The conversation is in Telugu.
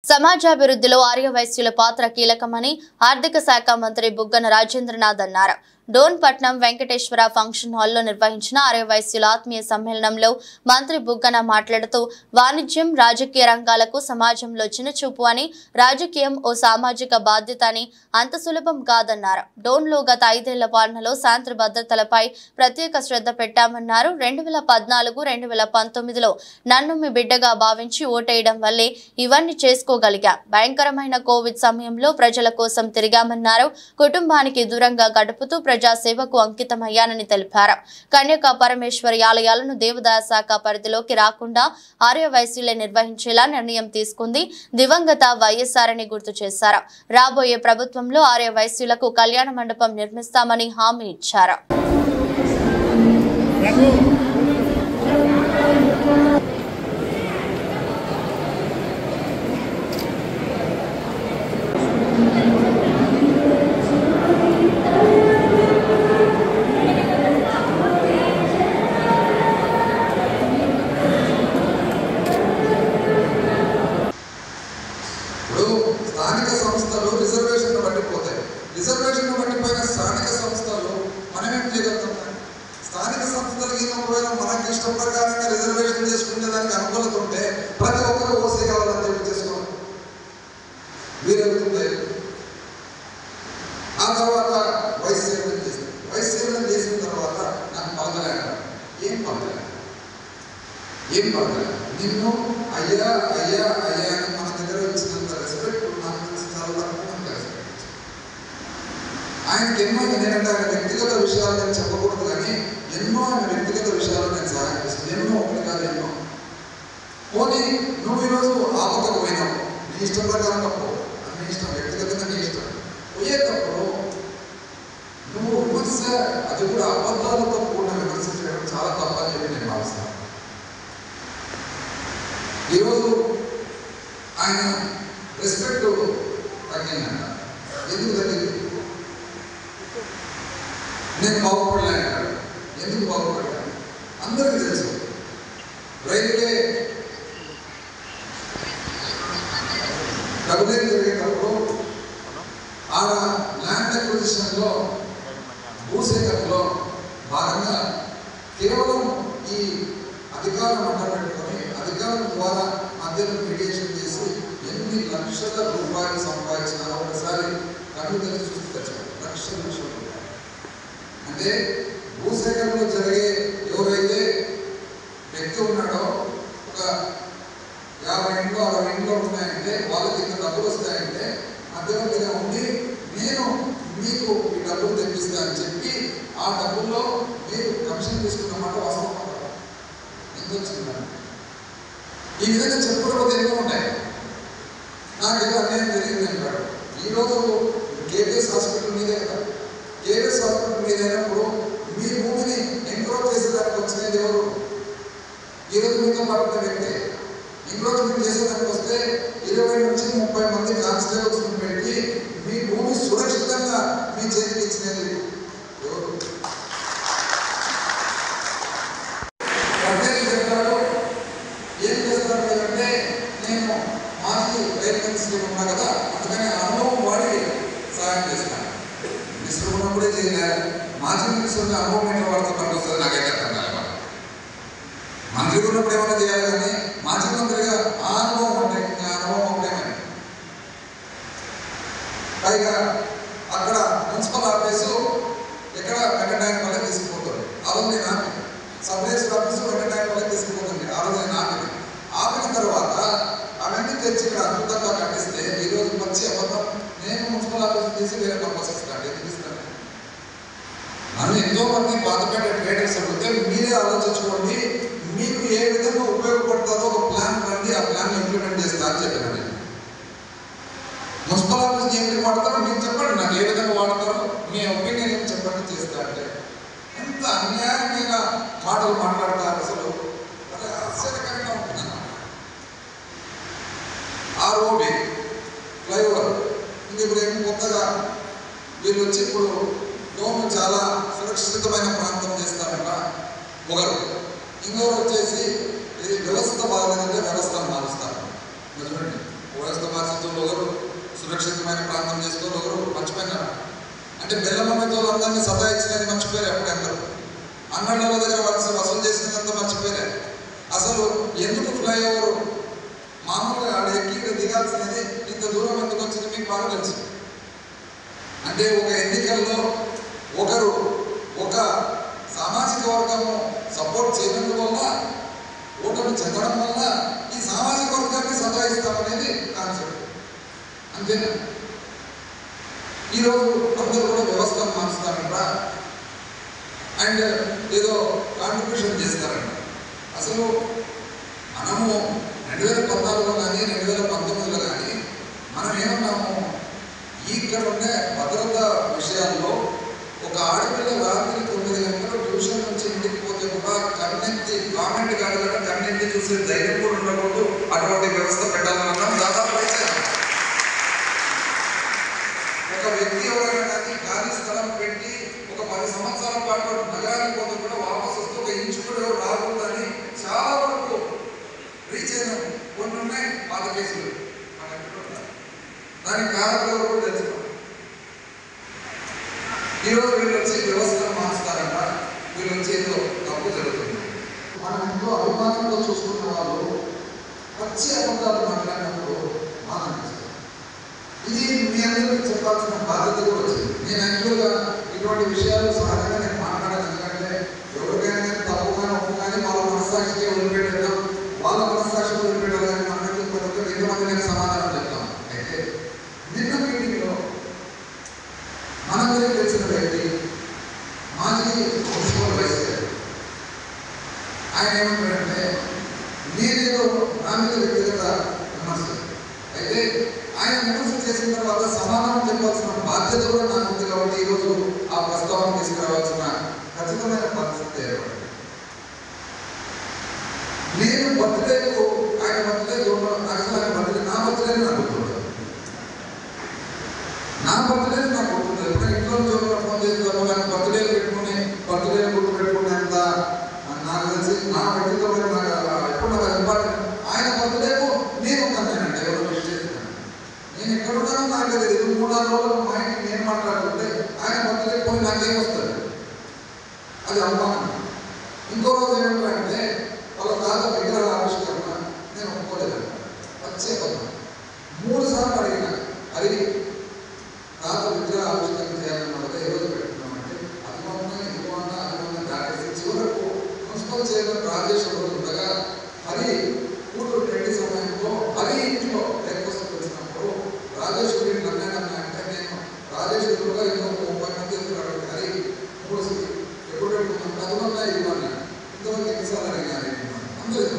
సమాజాభివృద్ధిలో ఆర్యవైశ్యుల పాత్ర కీలకమని ఆర్థిక శాఖ మంత్రి బుగ్గన రాజేంద్రనాథ్ అన్నారు. డోన్పట్నం వెంకటేశ్వర ఫంక్షన్ హాల్లో నిర్వహించిన ఆర్యవైశ్యుల ఆత్మీయ సమ్మేళనంలో మంత్రి బుగ్గన మాట్లాడుతూ వాణిజ్యం, రాజకీయ రంగాలకు సమాజంలో చిన్నచూపు అని, రాజకీయం ఓ సామాజిక బాధ్యత అని అంత సులభం కాదన్నారు. డోన్లో గత 5 ఏళ్ల పాలనలో శాంతి భద్రతలపై ప్రత్యేక శ్రద్ధ పెట్టామన్నారు. 2014-2019లో నన్ను మీ బిడ్డగా భావించి ఓటేయడం వల్లే ఇవన్నీ చేసుకోగలిగా. భయంకరమైన కోవిడ్ సమయంలో ప్రజల కోసం తిరిగామన్నారు. కుటుంబానికి దూరంగా గడుపుతూ ప్రజాసేవకు అంకితమయ్యానని తెలిపారు. కన్యక పరమేశ్వరి ఆలయాలను దేవాదాయ శాఖ పరిధిలోకి రాకుండా ఆర్యవైశ్యులే నిర్వహించేలా నిర్ణయం తీసుకుంది దివంగత వైఎస్ఆర్ అని గుర్తు చేశారు. రాబోయే ప్రభుత్వంలో ఆర్యవైశ్యులకు కళ్యాణ మండపం నిర్మిస్తామని హామీ ఇచ్చారు. స్థానిక సంస్థలు రిజర్వేషన్ పట్టిపోతాయి. రిజర్వేషన్ పట్టిపోయిన స్థానిక సంస్థలు మనమేం చేయగలుగుతాం? స్థానిక సంస్థలకి ఒకవేళ మనకి ఇష్టం ప్రకారంగా రిజర్వేషన్ చేసుకునే దానికి అనుకూలత ఉంటే ప్రతి ఒక్కరు ఓసీ కావాలని చెప్పి చేసుకోవాలి. వీరెళ్తుంది. ఆ తర్వాత వైస్ చైర్మన్ చేసింది. వైస్ చైర్మన్ చేసిన తర్వాత నాకు పలకలేక ఏం పలకలే నిన్ను అయ్యా అయ్యా అయ్యా అని మన దగ్గర ఇచ్చినంత రెస్పెక్ట్ నాకు చాలా తక్కువ రెస్పెక్ట్. ఆయనకి ఎన్నో నేనంటే ఆయన వ్యక్తిగత విషయాలు నేను చెప్పకూడదు, కానీ ఎన్నో ఆయన వ్యక్తిగత విషయాలు నేను సహాయం చేస్తాను. ఎన్నో ఒకటి కాదు, ఎన్నో. పోనీ నువ్వు ఈరోజు ఆపదకు పోయినావు, నీ ఇష్టం ప్రకారంగా పో, నీ ఇష్టం, వ్యక్తిగతంగా నీ ఇష్టం. పోయేటప్పుడు నువ్వు విమర్శ, అది కూడా అబద్ధాలతో కూడిన విమర్శ చేయడం చాలా తప్పని చెప్పి నేను భావిస్తాను. ఈరోజు ఆయన రెస్పెక్ట్ తగ్గిందంట. ఎందుకు తగ్గింది? నేను బాగుపడలేను. ఎందుకు బాగుపడలేను? అందరికీ తెలుసు. రైల్వే డబ్బులే జరిగేటప్పుడు ఆడ ల్యాండ్ అక్విజిషన్లో, భూసేకరణలో భాగంగా కేవలం ఈ అధికారం అడ్డపెట్టుకొని అధికారం ద్వారా మధ్యలో మీడియేషన్ చేసి ఎన్ని లక్షల రూపాయలు సంపాదించినారో ఒకసారి కళ్ళు తెలిసి చూసి తెచ్చారు. లక్షల రూపాయలు అంటే భూసేకరణలో జరిగే ఎవరైతే వ్యక్తి ఉన్నాడో, ఒక 50 ఇంట్లో 60 ఇంట్లో ఉన్నాయంటే వాళ్ళకి ఇంత డబ్బులు వస్తాయంటే మధ్యలో మీద ఉండి నేను మీకు ఈ డబ్బులు తెప్పిస్తా అని చెప్పి ఆ డబ్బుల్లో మీరు కమిషన్ తీసుకున్నమాట వాస్తవం. ఎంత వచ్చిందా? ఈ విధంగా చెప్పుకోవడం ఎన్నో ఉంటాయి. నాకు ఏదో అన్యాయం జరిగింది అంటాడు. ఈరోజు కేవీఎస్ హాస్పిటల్ మీదే కదా. కేవీఎస్ హాస్పిటల్ మీద అయినప్పుడు మీ భూమిని ఎంక్రోచ్ చేసేదానికి వచ్చినది ఎవరు? ఈరోజు మీతో పాటు వ్యక్తే. ఈరోజు మీరు చేసేదానికి వస్తే 20 నుంచి 30 మంది కానిస్టేబుల్స్ పెట్టి మీ భూమి సురక్షితంగా మీ చేతికి ఇచ్చినది ఎవరు? ఏం చేస్తారు అంటే నేను మాజీ రైతు మినిస్టర్ ఉన్నా కదా, అందుకని అనుభవం వాడి సహాయం చేస్తాను. మినిస్టర్ ఉన్నప్పుడే చేయలేదు. మాజీ మినిస్టర్ అనుభవం ఎట్లా వాడితే పనికి వస్తుంది నాకైతే అర్థం కాలేదు. మంత్రి ఉన్నప్పుడు ఏమైనా చేయాలి, కానీ మాజీ మంత్రిగా ఆ అనుభవం అంటే ఆ అనుభవం ఒకటేమని. పైగా అక్కడ మున్సిపల్ ఆఫీసు ఎక్కడ వెంకటాయపల్లి తీసుకుపోతారు. ఆ రోజు నేను ఆపి సబ్ రిజిస్టర్ ఆఫీసు వెంకటాయపల్లి తీసుకుపోతుంది. ఆ రోజు నేను ఆపిన తర్వాత అవన్నీ తెచ్చి ఇక్కడ అద్భుతంగా కట్టిస్తే ఈరోజు వచ్చి అబద్ధం నేను మున్సిపల్ ఆఫీస్ తీసి వేరే పర్పస్ ఇస్తాను. ఎందుకు ఇస్తాను? నన్ను ఎంతో మంది బాధపడే ట్రేడర్స్ అడిగితే మీరే ఆలోచించుకోండి, మీకు ఏ విధంగా ఉపయోగపడుతుందో ఒక ప్లాన్ రండి, ఆ ప్లాన్ ఇంప్లిమెంట్ చేస్తా అని చెప్పాను. నేను మున్సిపల్ ఆఫీస్ ఏమిటి వాడతారో మీరు చెప్పండి, నాకు ఏ విధంగా వాడతారో మీ ఒపీనియన్ ఏం చెప్పండి, చేస్తా అంటే ఎంత అన్యాయమైన మాటలు మాట్లాడతారు. అసలు ఆశ్చర్యకరంగా ఉంటుంది. ఆర్ఓబి ఫ్లైఓవర్ ఇంక ఇప్పుడు ఏమి కొత్తగా వీళ్ళు వచ్చి ఇప్పుడు డోమ్ చాలా సురక్షితమైన ప్రాంతం చేస్తారంట ఒకరు. ఇంకొకరు వచ్చేసి ఇది వ్యవస్థ బాగాలేదంటే వ్యవస్థను మారుస్తారు. చూడండి, వ్యవస్థ బాధితులు ఒకరు సురక్షితమైన ప్రాంతం చేసుకొని ఒకరు మర్చిపోయినారు. అంటే బెల్లమ్మతో అందరినీ సతాయించినది మర్చిపోయారు. అప్పుడు అందరూ అన్నళ్ళ దగ్గర వసూలు చేసినంత మర్చిపోయారు. అసలు ఎందుకు ఫ్లైఓవర్ మామూలుగా ఆడ ఎక్కి దిగాల్సినది ఇంత దూరం ఎందుకు వచ్చింది మీకు బాగా తెలుసు. అంటే ఒక ఎన్నికల్లో ఒకరు ఒక సామాజిక వర్గము సపోర్ట్ చేయడం వల్ల ఓటమి చెందడం వల్ల ఈ సామాజిక వర్గాన్ని సతాయిస్తామనేది కాన్సెప్ట్. అంతేనా? ఈరోజు అందరూ కూడా వ్యవస్థను మార్చుతారంట అండ్ ఏదో కాంట్రిబ్యూషన్ చేస్తారంట. అసలు మనము 2014లో కానీ 2019లో కానీ మనం ఏమన్నాము, ఇక్కడ ఉండే భద్రతా విషయాల్లో ఒక ఆడపిల్ల రాత్రి 9 గంటలు ట్యూషన్ నుంచి ఇంటికి పోతే కూడా కన్నెత్తి కామెంట్ కాదు కదా, కన్నెత్తి చూసే ధైర్యం కూడా ఉండకూడదు. అటువంటి వ్యవస్థ పెట్టాలన్నా దాదాపు ఒక వ్యక్తి ఎవరైనా కానీ ఖాళీ స్థలం పెట్టి ఒక 10 సంవత్సరాల పాటు నగరానికి పోతే కూడా వాపసు వస్తూ ఒక ఇంచు కూడా ఎవరు రాకూడదని చాలా వరకు రీచ్ అయిన కొన్ని ఉన్నాయి పాత కేసులు. దానికి కారణాలు కూడా తెలుసుకోవాలి. ఈరోజు వీళ్ళు వచ్చి వ్యవస్థను మార్చుతారంట, వీళ్ళు వచ్చి ఏదో తప్పు జరుగుతుంది. మనం ఎంతో అభిమానంతో చూసుకున్న వాళ్ళు వచ్చి అబద్ధాలు మాట్లాడినప్పుడు మనం ఇది మీ అందరికీ చెప్పాల్సిన బాధ్యత కూడా వచ్చింది. నేను యాక్చువల్గా ఇటువంటి విషయాలు సహజంగా నేను మాట్లాడాను. ఎందుకంటే ఎవరికైనా కానీ తప్పుగానే ఒప్పుగానే వాళ్ళ మనస్సాక్షికి వదిలిపెట్టేద్దాం, వాళ్ళ మనస్సాక్షికి వదిలిపెట్టాలి కానీ మనకి ప్రతి ఎంతమంది నేను సమాధానం చెప్తాం. అయితే నిన్న మీటింగ్లో మనందరికీ తెలిసిన వ్యక్తి మాజీ మున్సిపల్ వైస్ చైర్మన్ ఆయన ఏమంటారంటే, నేనేదో నా మీద వ్యక్తిగత విమర్శ అయితే ఆయన విమర్శ చేసిన తర్వాత సమాధానం చెప్పాల్సిన బాధ్యత కూడా నాకు ఉంది. కాబట్టి ఈరోజు ఆ ప్రస్తావన తీసుకురావాల్సిన ఖచ్చితమైన పరిస్థితి ఏర్పడింది. నేను బర్త్డేకు ఆయన బర్త్డే అసలు ఆయన బర్త్డే నా బర్త్డేని నాకు గుర్తుండదు. నా బర్త్డేని నాకు గుర్తుండదు. ఎప్పుడైనా ఇంట్లో జోకులు ఫోన్ చేస్తాము కానీ బర్త్డేలు పెట్టుకుని బర్త్డేలు గుర్తు పెట్టుకునేంత నాకు తెలిసి నా వ్యక్తిత్వం ఎప్పుడు నాకు ఇంపార్టెంట్. ఆయన బర్త్డేకు నేను ఉన్నానంటే ఎవరు విష్ చేస్తున్నాను, నేను ఎక్కడున్నానో నాకు తెలియదు. 3-4 రోజులు మా ఇంటికి నేను మాట్లాడుతుంటే ఆయన బర్త్డే పోయి నాకేం వస్తుంది, అది అవమానం. ఇంకో రోజు ఏమంటారంటే వాళ్ళ తాత విగ్రహాల ఆవిష్కరణ నేను ఒప్పుకోలేదు. వచ్చే 3 సార్లు అడిగి తాత విగ్రహ ఆవిష్కరణ చేయాలన్నమాట ఏ రోజు పెట్టుకున్నామంటే అది దాటేసి చివరకు మున్సిపల్ చైర్మన్ రాజేష్ ఉండగా హరి కూతురు పెళ్లి సమయంలో హరి ఇంట్లో బ్రేక్ఫాస్ట్ వచ్చినప్పుడు రాజేష్ గురించి నన్ను అంటే నేను రాజేష్ ఎదురుగా ఇంకో 30 మంది ఎదురు హరి 3 ఎప్పుడు పెట్టుకున్నాను 10 ఇవ్వాలి ఇంతవరకు ఎన్నిసార్లు అడిగినారు అందరూ